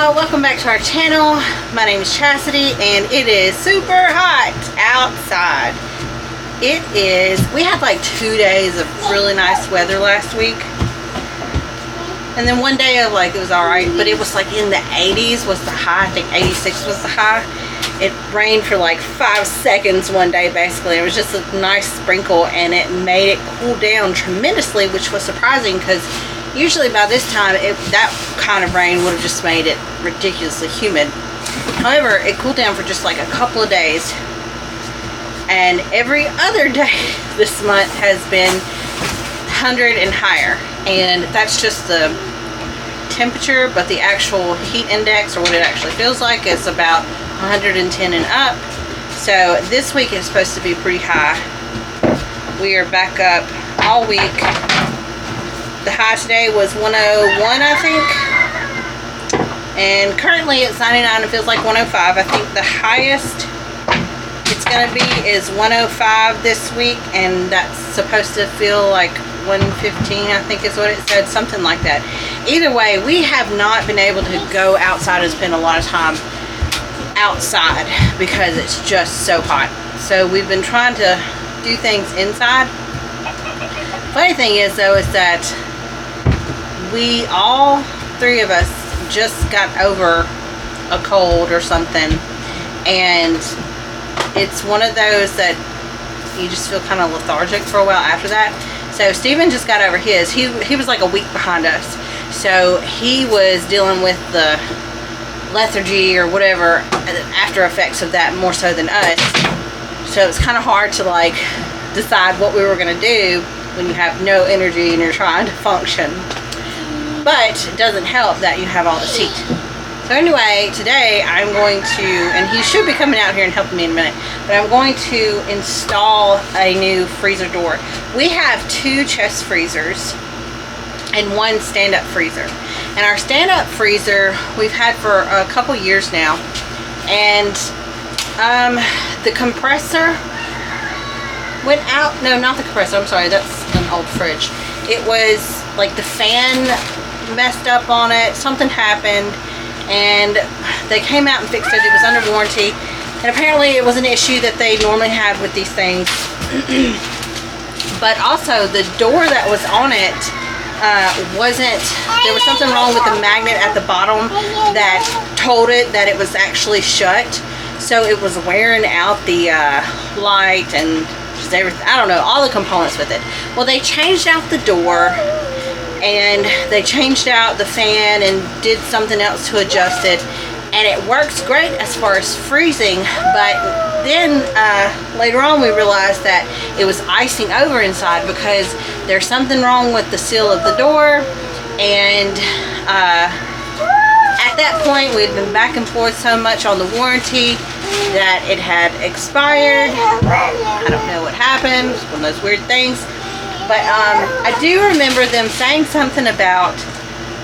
y'all, welcome back to our channel. My name is Chastity and it is super hot outside. We had like 2 days of really nice weather last week, and then one day of like it was alright, but it was like in the 80s was the high. I think 86 was the high. It rained for like 5 seconds one day basically. It was just a nice sprinkle and it made it cool down tremendously, which was surprising because usually by this time that kind of rain would have just made it ridiculously humid. However, it cooled down for just like a couple of days, and every other day this month has been 100 and higher, and that's just the temperature, but the actual heat index, or what it actually feels like, is about 110 and up. So this week is supposed to be pretty high. We are back up all week. The high today was 101, I think, and currently it's 99 and feels like 105. I think the highest it's gonna be is 105 this week, and that's supposed to feel like 115, I think is what it said, something like that. Either way, we have not been able to go outside and spend a lot of time outside because it's just so hot. So we've been trying to do things inside. Funny thing is though is that we all three of us just got over a cold or something, and it's one of those that you just feel kind of lethargic for a while after that. So Steven just got over his. He was like a week behind us, so he was dealing with the lethargy or whatever after effects of that more so than us. So it's kind of hard to like decide what we were going to do when you have no energy and you're trying to function. But it doesn't help that you have all this heat. So anyway, today I'm going to, and he should be coming out here and helping me in a minute, but I'm going to install a new freezer door. We have 2 chest freezers and 1 stand-up freezer. And our stand-up freezer we've had for a couple years now, and the compressor went out. No, not the compressor, I'm sorry, that's an old fridge. It was like the fan messed up on it, something happened, and they came out and fixed it. It was under warranty, and apparently it was an issue that they normally have with these things. But also the door that was on it there was something wrong with the magnet at the bottom that told it that it was actually shut, so it was wearing out the light and just everything. I don't know, all the components with it. Well, they changed out the door and they changed out the fan and did something else to adjust it, and it works great as far as freezing. But then later on we realized that it was icing over inside because there's something wrong with the seal of the door, and at that point we'd been back and forth so much on the warranty that it had expired. I don't know what happened. It was one of those weird things. But I do remember them saying something about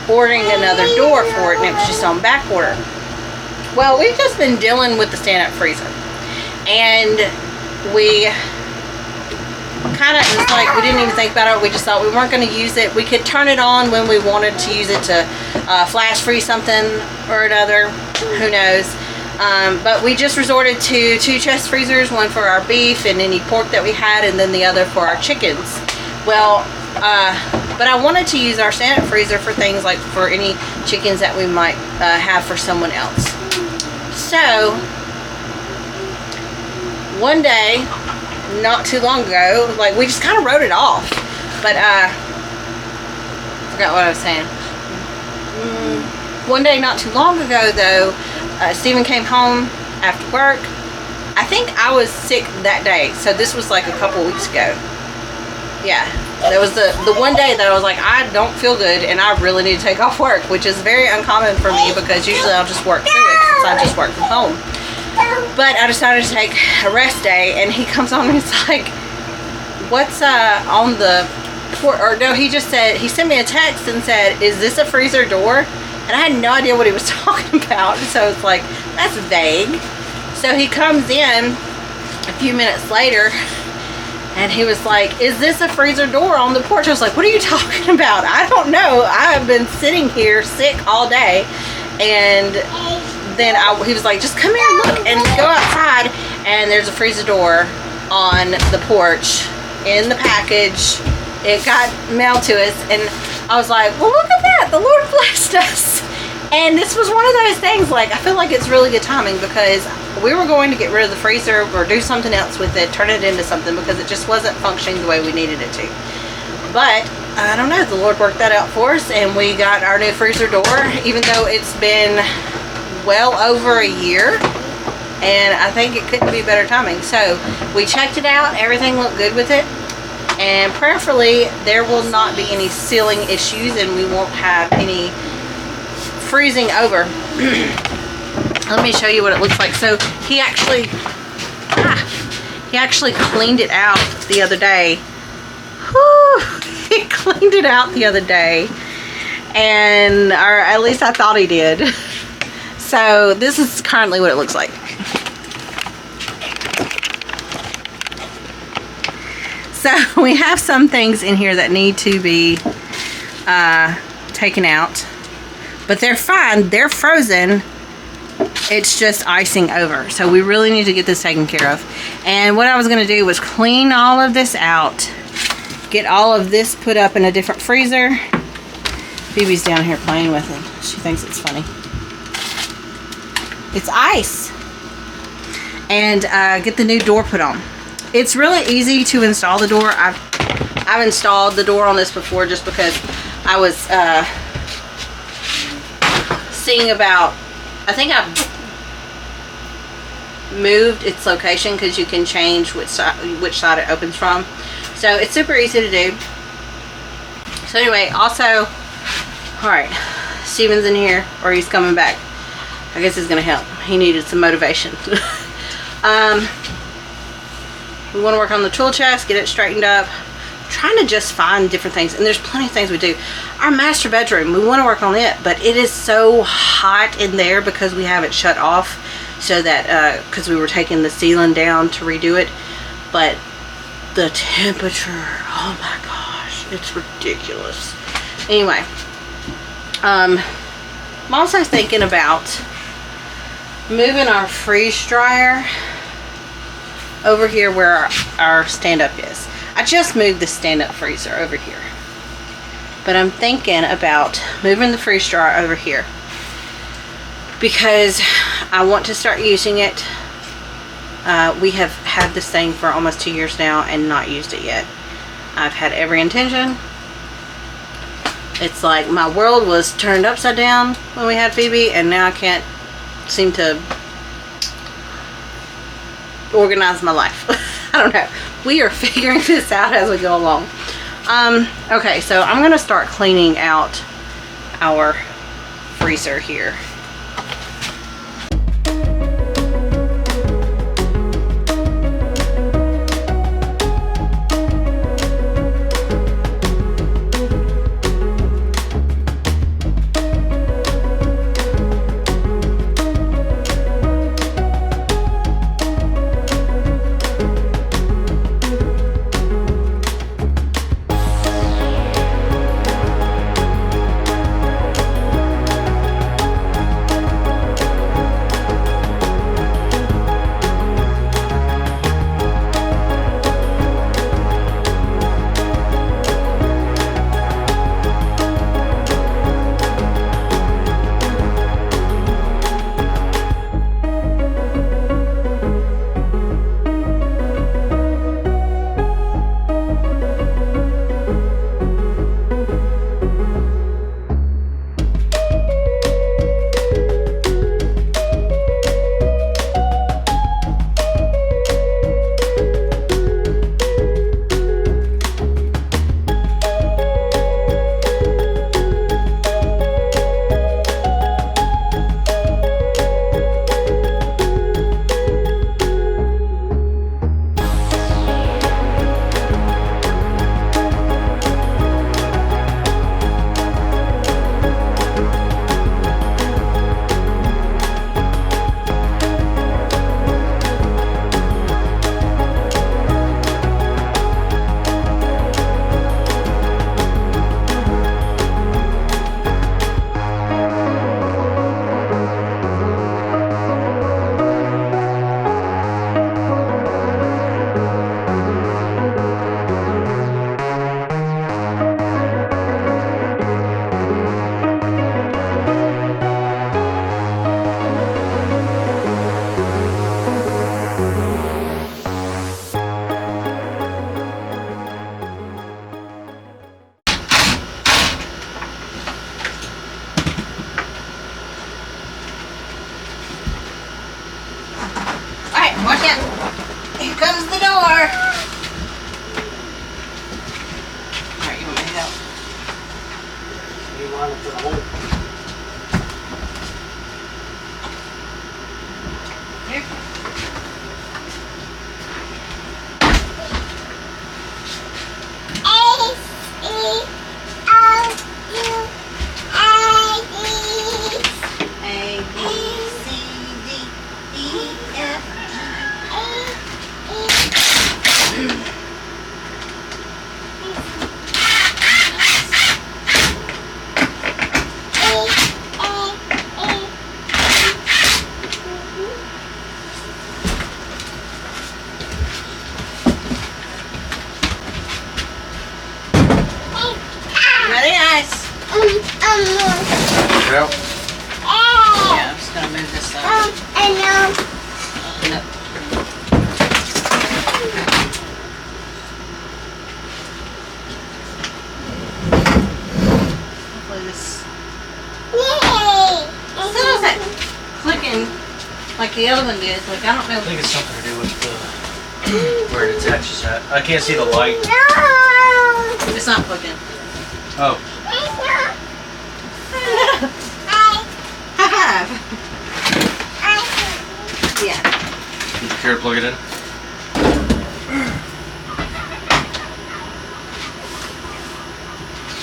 ordering another door for it, and it was just on back order. Well, we've just been dealing with the stand-up freezer, and we kind of, it was like we didn't even think about it. We just thought we weren't going to use it. We could turn it on when we wanted to use it to flash freeze something or another, who knows. But we just resorted to 2 chest freezers, one for our beef and any pork that we had, and then the other for our chickens. Well, but I wanted to use our stand-up freezer for things like for any chickens that we might have for someone else. So one day, not too long ago, like we just kind of wrote it off. But I forgot what I was saying. One day not too long ago though, Steven came home after work. I think I was sick that day, so this was like a couple weeks ago. Yeah, that was the one day that I was like, I don't feel good and I really need to take off work, which is very uncommon for me because usually I'll just work through it since I just work from home. But I decided to take a rest day, and he comes on and he's like, what's on the port? Or no, he just said, he sent me a text and said, is this a freezer door? And I had no idea what he was talking about, so it's like, that's vague. So he comes in a few minutes later and he was like, is this a freezer door on the porch? I was like, what are you talking about? I don't know. I have been sitting here sick all day And then he was like, just come here and look. And we go outside, and there's a freezer door on the porch in the package. It got mailed to us, and I was like, well, look at that. The Lord blessed us. And this was one of those things, like, I feel like it's really good timing, because we were going to get rid of the freezer or do something else with it, turn it into something, because it just wasn't functioning the way we needed it to. But I don't know, the Lord worked that out for us, and we got our new freezer door, even though it's been well over a year, and I think it couldn't be better timing. So we checked it out, everything looked good with it, and prayerfully there will not be any sealing issues, and we won't have any freezing over. Let me show you what it looks like. So he actually cleaned it out the other day. Whew, he cleaned it out the other day, and or at least I thought he did. So this is currently what it looks like. So we have some things in here that need to be taken out, but they're fine, they're frozen. It's just icing over. So we really need to get this taken care of. And what I was gonna do was clean all of this out, get all of this put up in a different freezer. Phoebe's down here playing with it. She thinks it's funny. It's ice. And get the new door put on. It's really easy to install the door. I've installed the door on this before, just because I was seeing about, I think I've moved its location, because you can change which side it opens from. So it's super easy to do. So anyway, also, alright, Steven's in here, or he's coming back. I guess it's gonna help. He needed some motivation. We want to work on the tool chest, get it straightened up. I'm trying to just find different things, and there's plenty of things we do. Our master bedroom, we want to work on it, but it is so hot in there because we have it shut off, so that because we were taking the ceiling down to redo it. But the temperature, oh my gosh, it's ridiculous. Anyway, I'm also thinking about moving our freeze dryer over here where our stand-up is. I just moved the stand-up freezer over here, but I'm thinking about moving the freeze dryer over here, because I want to start using it. We have had this thing for almost 2 years now and not used it yet. I've had every intention. It's like my world was turned upside down when we had Phoebe, and now I can't seem to organize my life. I don't know. We are figuring this out as we go along. Okay, so I'm gonna start cleaning out our freezer here. to the hole. Here. A, B, C, D, E, F, Very nice. Yep. Yeah, I'm just gonna move this up. No. Hopefully this still doesn't clicking like the other one did. Like I don't know. I think it's something to do with the where it attaches at. I can't see the light. It's not plugged in. Oh. High five. Yeah. Would you care to plug it in?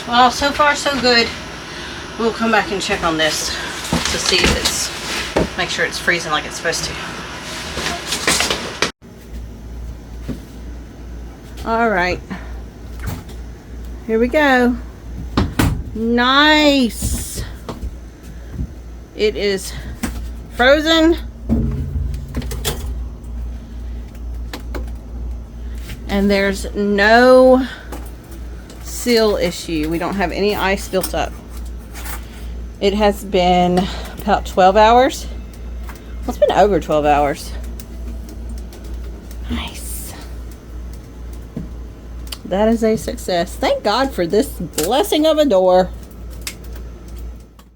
Well, so far so good. We'll come back and check on this to see if it's, make sure it's freezing like it's supposed to. All right. Here we go. Nice. It is frozen. And there's no seal issue. We don't have any ice built up. It has been about 12 hours. Well, it's been over 12 hours. Nice. That is a success. Thank God for this blessing of a door.